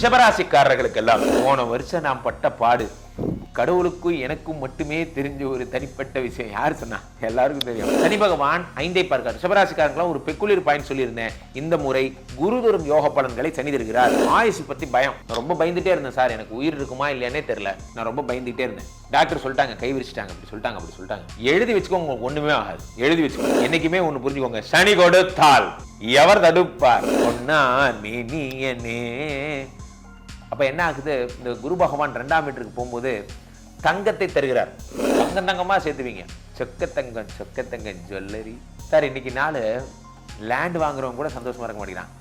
ரிஷபராசிக்காரர்களுக்கெல்லாம் போன வருஷம் நான் பட்ட பாடு கடவுளுக்கும் எனக்கும் மட்டுமே தெரிஞ்ச ஒரு தனிப்பட்ட விஷயம். யார் சொன்னா? எல்லாருக்கும் தெரியும். சனி பகவான் 5ஐ பார்க்கிறார். ரிஷபராசிக்காரங்களாம் ஒரு பெக்குலியர் பாயிண்ட் சொல்லியிருந்தேன். இந்த முறை குரு தரும் யோக பலன்களை சனி தருகிறார். ஆயுசு பத்தி பயம். ரொம்ப பயந்துட்டே இருந்தேன் சார், எனக்கு உயிர் இருக்குமா இல்லையானே தெரியல, நான் ரொம்ப பயந்துட்டே இருந்தேன். டாக்டர் சொல்லிட்டாங்க, கை விரிச்சிட்டாங்க, அப்படி சொல்லிட்டாங்க. எழுதி வச்சுக்கோங்க, உங்களுக்கு ஒண்ணுமே ஆகாது. எழுதி வச்சுக்கோங்க. என்னைக்குமே ஒண்ணு புரிஞ்சுக்கோங்க, சனி கொடுத்தால் எவர் தடுப்பார் ஒன்னா நீ. அப்ப என்ன ஆகுது, இந்த குரு பகவான் 2ஆம் வீட்டுக்கு போகும்போது தங்கத்தை தருகிறார். தங்கமா சேர்த்துவீங்க. சொக்க தங்கம் ஜுவல்லரி. சார் இன்னைக்கு நாள் லேண்ட் வாங்குறவங்க கூட சந்தோஷமா இருக்க மாட்டேங்கிறான்.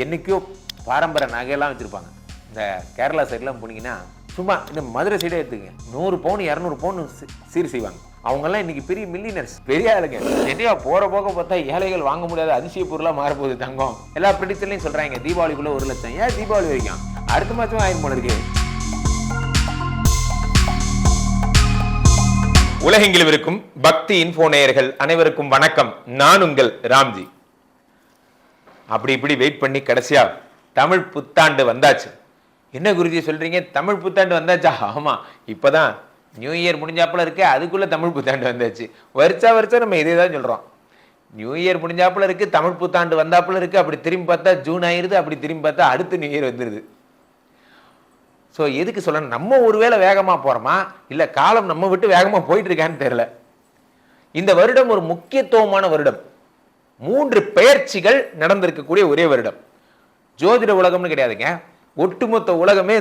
என்னைக்கோ பாரம்பரிய நகையெல்லாம் வச்சிருப்பாங்க. இந்த கேரளா சைட்லாம் போனீங்கன்னா சும்மா இந்த மதுரை சைடே எடுத்துங்க, 100 பவுன் 200 பவுன் சீர் செய்வாங்க. அவங்கெல்லாம் இன்னைக்கு பெரிய மில்லியனர்ஸ், பெரிய ஆளுங்க. நிறையா போற போக பார்த்தா ஏழைகள் வாங்க முடியாத அதிசய பொருளா மாறப்போகுது தங்கம். எல்லா ப்ரெடிக்ஷன்லையும் சொல்றாங்க தீபாவளிக்குள்ள 1 லட்சம். ஏன் தீபாவளி வரைக்கும்? அடுத்த மாசம் ஆயிரம் போல இருக்கு. உலகெங்கிலும் இருக்கும் பக்தி இன்ஃபோ நேயர்கள் அனைவருக்கும் வணக்கம். நான் உங்கள் ராம்ஜி. அப்படி இப்படி வெயிட் பண்ணி கடைசியா தமிழ் புத்தாண்டு வந்தாச்சு. என்ன குருஜி சொல்றீங்க, தமிழ் புத்தாண்டு வந்தாச்சா? ஆமா, இப்பதான் நியூ இயர் முடிஞ்சாப்புல இருக்கு, அதுக்குள்ள தமிழ் புத்தாண்டு வந்தாச்சு. வருஷம் நம்ம இதே தான் சொல்றோம். நியூ இயர் முடிஞ்சாப்புல இருக்கு, தமிழ் புத்தாண்டு வந்தாப்புல இருக்கு. அப்படி திரும்பி பார்த்தா ஜூன் ஆயிருது, அப்படி திரும்பி பார்த்தா அடுத்து நியூ இயர் வந்துருது. ஸோ எதுக்கு சொல்லணும், நம்ம ஒருவேளை வேகமாக போகிறோமா இல்லை காலம் நம்ம விட்டு வேகமாக போயிட்டு இருக்கான்னு தெரியல. இந்த வருடம் ஒரு முக்கியத்துவமான வருடம். 3 பெயர்ச்சிகள் நடந்திருக்கக்கூடிய ஒரே வருடம். ஜோதிட உலகம்னு கிடையாதுங்க, ஒட்டுமொத்த உலகமே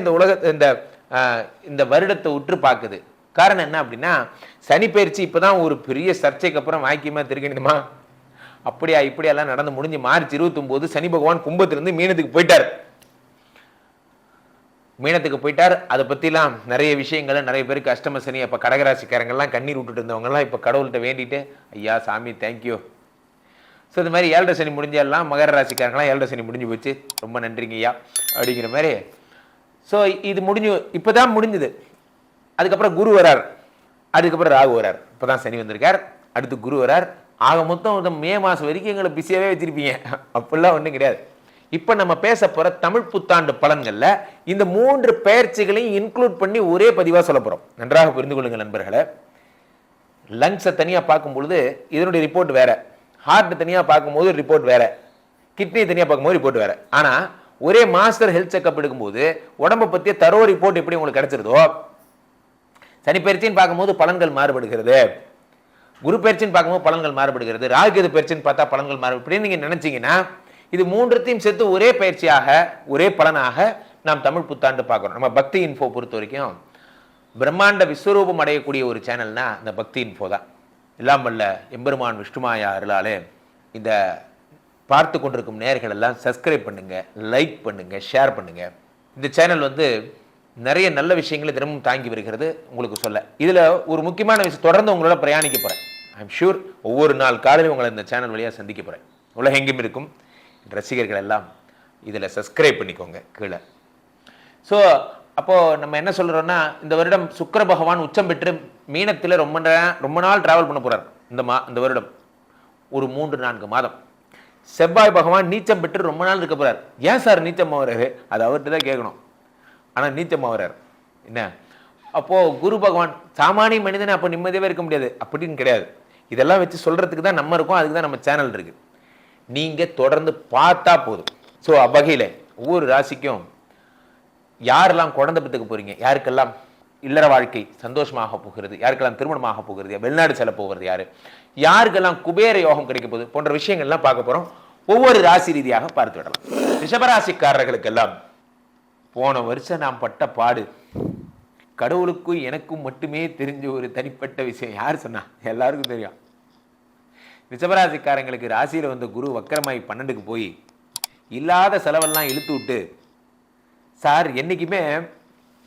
இந்த வருடத்தை உற்று பார்க்குது. காரணம் என்ன அப்படின்னா, சனி பெயர்ச்சி இப்போதான் ஒரு பெரிய சர்ச்சைக்கு அப்புறம் வாக்கியமாக தெரிக்கணுமா, அப்படியா இப்படியெல்லாம் நடந்து முடிஞ்சு மார்ச் 29 சனி பகவான் கும்பத்திலிருந்து மீனத்துக்கு போயிட்டார். அதை பற்றிலாம் நிறைய விஷயங்கள், நிறைய பேருக்கு அஷ்டம சனி. அப்போ கடகராசிக்காரங்கள்லாம் கண்ணீர் விட்டுட்டு இருந்தவங்கலாம் இப்போ கடவுள்கிட்ட வேண்டிட்டு, ஐயா சாமி தேங்க்யூ. ஸோ இந்த மாதிரி 7 சனி முடிஞ்செல்லாம் மகர ராசிக்காரங்களாம் 7 சனி முடிஞ்சு போச்சு, ரொம்ப நன்றிங்க ஐயா அப்படிங்கிற மாதிரி. ஸோ இது இப்போ தான் முடிஞ்சுது. அதுக்கப்புறம் குரு வரார், அதுக்கப்புறம் ராகு வரார். இப்போ தான் சனி வந்திருக்கார், அடுத்து குரு வரார். ஆக மொத்தம் மே மாதம் வரைக்கும் எங்களை பிஸியாகவே வச்சிருப்பீங்க. அப்படிலாம் ஒன்றும் கிடையாது. இப்போ நம்ம பேச போகிற தமிழ் புத்தாண்டு பலன்களில் இந்த 3 பெயர்ச்சிகளையும் இன்க்ளூட் பண்ணி ஒரே பதிவாக சொல்ல போகிறோம். நன்றாக புரிந்து கொள்ளுங்கள் நண்பர்களே. லங்ஸை தனியாக பார்க்கும்பொழுது இதனுடைய ரிப்போர்ட் வேற, ஹார்ட் தனியாக பார்க்கும்போது ரிப்போர்ட் வேற, கிட்னி தனியாக பார்க்கும்போது ரிப்போர்ட் வேற. ஆனால் ஒரே மாஸ்டர் ஹெல்த் செக்அப் எடுக்கும்போது உடம்பை பற்றிய தரோ ரிப்போர்ட் எப்படி உங்களுக்கு கிடைச்சிருதோ, சனி பயிற்சின்னு பார்க்கும்போது பலன்கள் மாறுபடுகிறது, குரு பயிற்சின்னு பார்க்கும்போது பலன்கள் மாறுபடுகிறது, ராகுகேது பயிற்சின்னு பார்த்தா பலன்கள் மாறுபடும். இப்படின்னு நீங்கள் நினைச்சீங்கன்னா இது 3த்தையும் சேர்த்து ஒரே பயிற்சியாக ஒரே பலனாக நாம் தமிழ் புத்தாண்டு பார்க்குறோம். நம்ம பக்தி இன்ஃபோ பொறுத்த வரைக்கும் பிரம்மாண்ட விஸ்வரூபம் அடையக்கூடிய ஒரு சேனல்னா இந்த பக்தி இன்ஃபோ தான். எல்லாம் வல்ல எம்பெருமான் விஷ்ணுமாயா அருளாலே இந்த பார்த்து கொண்டிருக்கும் நேயர்கள் எல்லாம் சப்ஸ்கிரைப் பண்ணுங்க, லைக் பண்ணுங்க, ஷேர் பண்ணுங்க. இந்த சேனல் நிறைய நல்ல விஷயங்களை தினமும் தாங்கி வருகிறது. உங்களுக்கு சொல்ல இதில் ஒரு முக்கியமான விஷயம், தொடர்ந்து உங்களோட பிரயாணிக்க போகிறேன். ஐம் ஷூர் ஒவ்வொரு நாள் காலையில் உங்களை இந்த சேனல் வழியாக சந்திக்க போகிறேன். உலகெங்கும் இருக்கும் ரசிகர்கள் எல்லாம் இதில் சப்ஸ்கிரைப் பண்ணிக்கோங்க கீழே. ஸோ அப்போது நம்ம என்ன சொல்கிறோன்னா, இந்த வருடம் சுக்கிர பகவான் உச்சம் பெற்று மீனத்தில் ரொம்ப நாள் டிராவல் பண்ண போகிறார். இந்த வருடம் ஒரு 3-4 மாதம். செவ்வாய் பகவான் நீச்சம் பெற்று ரொம்ப நாள் இருக்க போகிறார். ஏன் சார் நீச்சம் ஆகிறாரு, அது அவர்கிட்ட தான் கேட்கணும். ஆனால் நீச்சம் ஆகிறார் என்ன. அப்போது குரு பகவான் சாமானிய மனிதனை அப்போ நிம்மதியாகவே இருக்க முடியாது அப்படின்னு கிடையாது. இதெல்லாம் வச்சு சொல்கிறதுக்கு தான் நம்ம இருக்கோம், அதுக்கு தான் நம்ம சேனல் இருக்குது. நீங்கள் தொடர்ந்து பார்த்தா போதும். ஸோ அவ்வகையில் ஒவ்வொரு ராசிக்கும் யாரெல்லாம் குழந்தை பெற்றுக்க போகிறீங்க, யாருக்கெல்லாம் இல்லற வாழ்க்கை சந்தோஷமாக போகிறது, யாருக்கெல்லாம் திருமணமாக போகிறது, வெளிநாடு செல்ல போகிறது யார், யாருக்கெல்லாம் குபேர யோகம் கிடைக்க போகுது போன்ற விஷயங்கள்லாம் பார்க்க போகிறோம். ஒவ்வொரு ராசி ரீதியாக பார்த்து விடலாம். ரிஷபராசிக்காரர்களுக்கெல்லாம் போன வருஷம் நாம் பட்ட பாடு கடவுளுக்கும் எனக்கும் மட்டுமே தெரிஞ்ச ஒரு தனிப்பட்ட விஷயம். யார் சொன்னா? எல்லாருக்கும் தெரியும். ரிஷபராசிக்காரங்களுக்கு ராசியில் வந்த குரு வக்கரமாய் 12க்கு போய் இல்லாத செலவெல்லாம் இழுத்து விட்டு, சார் என்றைக்குமே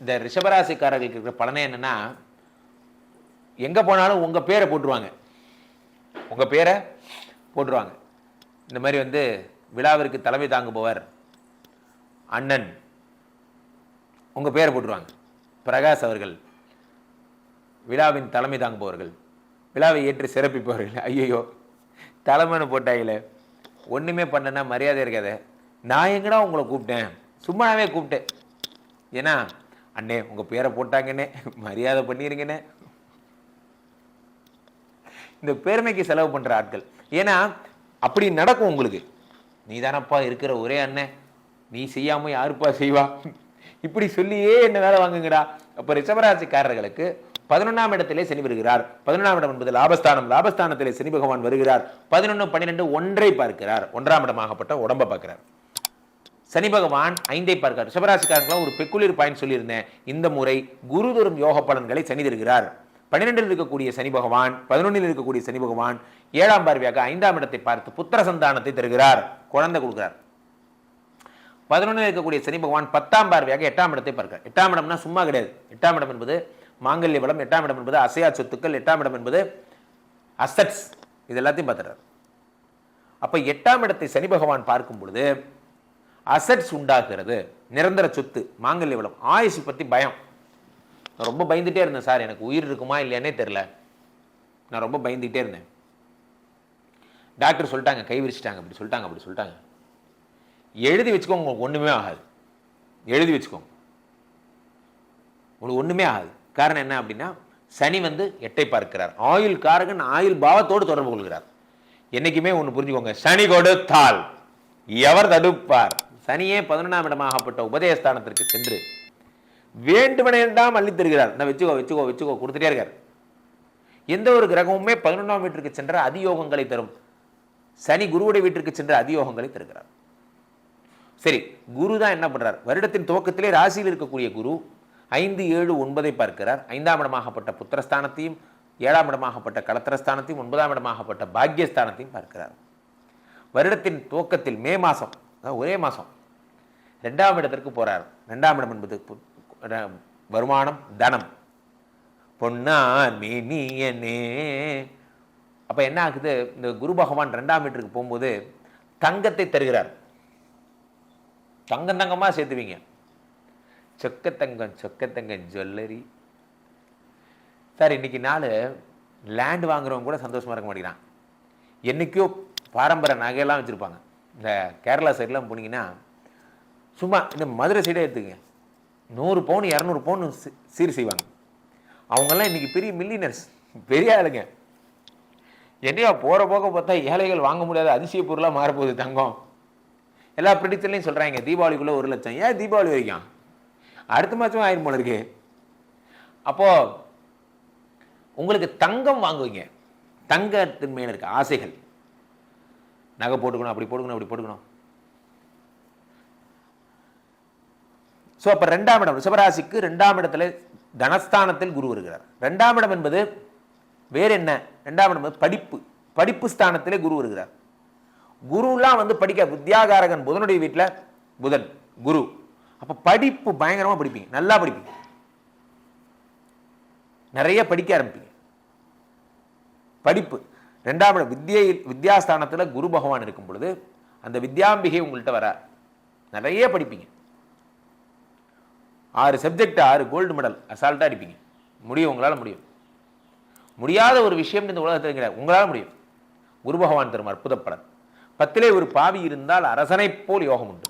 இந்த ரிஷபராசிக்காரர்களுக்கு இருக்கிற பலனே என்னன்னா, எங்கே போனாலும் உங்கள் பேரை போட்டுருவாங்க. இந்த மாதிரி விழாவிற்கு தலைமை தாங்குபவர் அண்ணன், உங்கள் பேரை போட்டுருவாங்க. பிரகாஷ் அவர்கள் விழாவின் தலைமை தாங்குபவர்கள், விழாவை ஏற்று சிறப்பிப்பவர்கள். ஐயோ தலைமைன்னு போட்டாங்களே, ஒன்றுமே பண்ணனா மரியாதை இருக்காது. நான் எங்கடா உங்களை கூப்பிட்டேன் சும்மாவே கூப்பிட்டேன். ஏன்னா அண்ணே உங்கள் பேரை போட்டாங்கண்ணே, மரியாதை பண்ணிருங்கண்ணே. இந்த பெருமைக்கு செலவு பண்ணுற ஆட்கள். ஏன்னா அப்படி நடக்கும் உங்களுக்கு. நீ தானப்பா இருக்கிற ஒரே அண்ணன், நீ செய்யாம யாருப்பா செய்வா, இப்படி சொல்லியே என்ன வேலை வாங்குங்கடா. அப்போ ரிஷபராசிக்காரர்களுக்கு 11ஆம் இடத்திலே சனி வருகிறார். 11ஆம் இடம் என்பது லாபஸ்தானம். லாபஸ்தானத்திலே சனி பகவான் வருகிறார். 11, 12 ஒன்றை பார்க்கிறார். 1ஆம் இடமாகப்பட்ட உடம்பை பார்க்கிறார். சனி பகவான் 5ஐ பார்க்கிறார். ரிஷபராசிக்காரங்களாம் ஒரு பெக்குலியர் பாயிண்ட் சொல்லியிருந்தேன். இந்த முறை குரு தரும் யோக பலன்களை சனி தருகிறார். 12இல் இருக்கக்கூடிய சனி பகவான், 11இல் இருக்கக்கூடிய சனி பகவான் 7ஆம் பார்வையாக 5ஆம் இடத்தை பார்த்து புத்திர சந்தானத்தை தருகிறார், குழந்தை கொடுக்கிறார். 11இல் இருக்கக்கூடிய சனி பகவான் 10ஆம் பார்வையாக 8ஆம் இடத்தை பார்க்கிறார். 8ஆம் இடம்னா சும்மா கிடையாது. 8ஆம் இடம் என்பது மாங்கல்ய பலம், 8ஆம் இடம் என்பது அசையா சொத்துக்கள், 8ஆம் இடம் என்பது அசட்ஸ், இது எல்லாத்தையும் பார்த்துறார். அப்ப 8ஆம் இடத்தை சனி பகவான் பார்க்கும் பொழுது அசட்ஸ் உண்டாகிறது, நிரந்தர சொத்து, மாங்கல்ய பலம். ஆயுசு பத்தி பயம். நான் ரொம்ப பயந்துட்டே இருந்தேன் சார், எனக்கு உயிர் இருக்குமா இல்லையானே தெரியல, நான் ரொம்ப பயந்துகிட்டே இருந்தேன். டாக்டர் சொல்லிட்டாங்க கை விரிச்சிட்டாங்க, அப்படி சொல்லிட்டாங்க அப்படி சொல்லிட்டாங்க. எழுதி வச்சுக்கோங்க, உங்களுக்கு ஒன்றுமே ஆகாது. எழுதி வச்சுக்கோங்க, உங்களுக்கு ஒன்றுமே ஆகாது. காரணம் என்ன அப்படின்னா சனி 8ஐ பார்க்கிறார். ஆயுள் காரகன் ஆயுள் பாவத்தோடு தொடர்பு கொள்கிறார். என்னைக்குமே ஒன்று புரிஞ்சுக்கோங்க, சனி கொடுத்தால் எவர் தடுப்பார். சனியே 11ஆம் இடமாகப்பட்ட உபதேசஸ்தானத்திற்கு சென்று வேண்டுமென்றாம் அள்ளி தருகிறார். நான் வச்சுக்கோ வச்சுக்கோ வச்சுக்கோ கொடுத்துட்டே இருக்கார். எந்த ஒரு கிரகமுமே 11ஆம் வீட்டிற்கு சென்ற அதியோகங்களை தரும். சனி குருவுடைய வீட்டிற்கு சென்ற அதியோகங்களை தருகிறார். சரி, குரு தான் என்ன பண்றார்? வருடத்தின் துவக்கத்திலே ராசியில் இருக்கக்கூடிய குரு 5, 7, 9ஐ பார்க்கிறார். 5ஆம் இடமாகப்பட்ட புத்திரஸ்தானத்தையும், 7ஆம் இடமாகப்பட்ட களத்திரஸ்தானத்தையும், 9ஆம் இடமாகப்பட்ட பாக்யஸ்தானத்தையும் பார்க்கிறார். வருடத்தின் துவக்கத்தில் மே மாசம், ஒரே மாசம் 2ஆம் இடத்திற்கு போறார். 2ஆம் இடம் என்பது வருமானம், தனம். பொன்னார் மேனியனே. அப்ப என்ன ஆகுது? இந்த குரு பகவான் 2ஆம் வீட்டுக்கு போகும்போது தங்கத்தை தருகிறார். தங்கம் தங்கமா சேர்த்துவீங்க. சொக்கத்தங்கம் ஜுவல்லரி. சார் இன்னைக்கு நாள் லேண்ட் வாங்குறவங்க கூட சந்தோஷமா இருக்க மாட்டேங்கிறான். என்னைக்கோ பாரம்பரிய நகையெல்லாம் வச்சிருப்பாங்க. இந்த கேரளா சைட்லாம் போனீங்கன்னா, சும்மா இந்த மதுரை சைடே எடுத்துக்கங்க, 100 பவுன் 200 பவுன் சீர் செய்வாங்க. அவங்கெல்லாம் இன்னைக்கு பெரிய மில்லியனர்ஸ், பெரிய ஆளுங்க. என்னையா போற போக பார்த்தா ஏழைகள் வாங்க முடியாத அதிசய பொருளாக மாறப்போகுது தங்கம். எல்லா ப்ரெடிக்ஷன்லையும் சொல்றாங்க தீபாவளிக்குள்ள 1 லட்சம். ஏன் தீபாவளி வரைக்கும்? அடுத்த மாதம் ஆயிரம் போல இருக்கு. அப்போ உங்களுக்கு தங்கம் வாங்குவீங்க. தங்கத்தின் மேல இருக்க ஆசைகள், நகை போட்டுக்கணும், அப்படி போட்டுக்கணும், அப்படி போட்டுக்கணும். ஸோ அப்போ 2ஆம் இடம் ரிஷபராசிக்கு 2ஆம் இடத்துல தனஸ்தானத்தில் குரு வருகிறார். 2ஆம் இடம் என்பது வேற என்ன? 2ஆம் இடம் என்பது படிப்பு. படிப்பு ஸ்தானத்திலே குரு வருகிறார். குருலாம் படிக்க வித்யாகாரகன் புதனுடைய வீட்டில் புதன் குரு. அப்போ படிப்பு பயங்கரமாக படிப்பீங்க, நல்லா படிப்பீங்க, நிறைய படிக்க ஆரம்பிப்பீங்க. படிப்பு 2ஆம் இடம் வித்யாஸ்தானத்தில் குரு பகவான் இருக்கும் பொழுது அந்த வித்யாம்பிகை உங்கள்கிட்ட வர நிறைய படிப்பீங்க. 6 சப்ஜெக்ட் 6 கோல்டு மெடல் அசால்ட்டாக அடிப்பீங்க. முடியும், உங்களால் முடியும். முடியாத ஒரு விஷயம் இந்த உலகத்தில் கிடையாது, உங்களால் முடியும். குரு பகவான் தரும் அற்புத பலன். 10லே ஒரு பாவி இருந்தால் அரசனை போல் யோகம் உண்டு.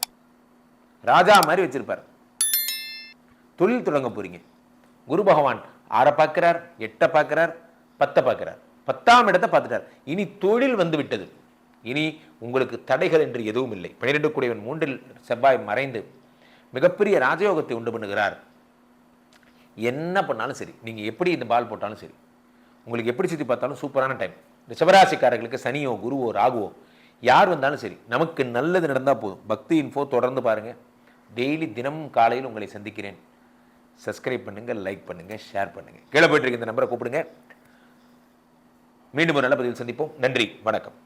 ராஜா மாதிரி வச்சிருப்பார். தொழில் தொடங்க போறீங்க. குரு பகவான் 6 பார்க்கிறார், 8 பார்க்கிறார், 10 பார்க்கிறார், 10ஆம் இடத்தை பார்த்துட்டார். இனி தொழில் வந்து விட்டது. இனி உங்களுக்கு தடைகள் என்று எதுவும் இல்லை. 12 கூடியவன் 3இல் செவ்வாய் மறைந்து மிகப்பெரிய ராஜயோகத்தை உண்டு பண்ணுகிறார். என்ன பண்ணாலும் சரி, நீங்க எப்படி இந்த பால் போட்டாலும் சரி, உங்களுக்கு எப்படி சுற்றி பார்த்தாலும் சூப்பரான டைம். இந்த சிவராசிக்காரர்களுக்கு சனியோ குருவோ ராகுவோ யார் வந்தாலும் சரி, நமக்கு நல்லது நடந்தால் போதும். பக்தி இன்ஃபோ தொடர்ந்து பாருங்க. டெய்லி தினமும் காலையில் உங்களை சந்திக்கிறேன். சப்ஸ்கிரைப் பண்ணுங்க, லைக் பண்ணுங்க, ஷேர் பண்ணுங்க. கீழே போயிட்டு இருக்க இந்த நம்பரை கூப்பிடுங்க. மீண்டும் ஒரு நல்ல பதிவில் சந்திப்போம். நன்றி, வணக்கம்.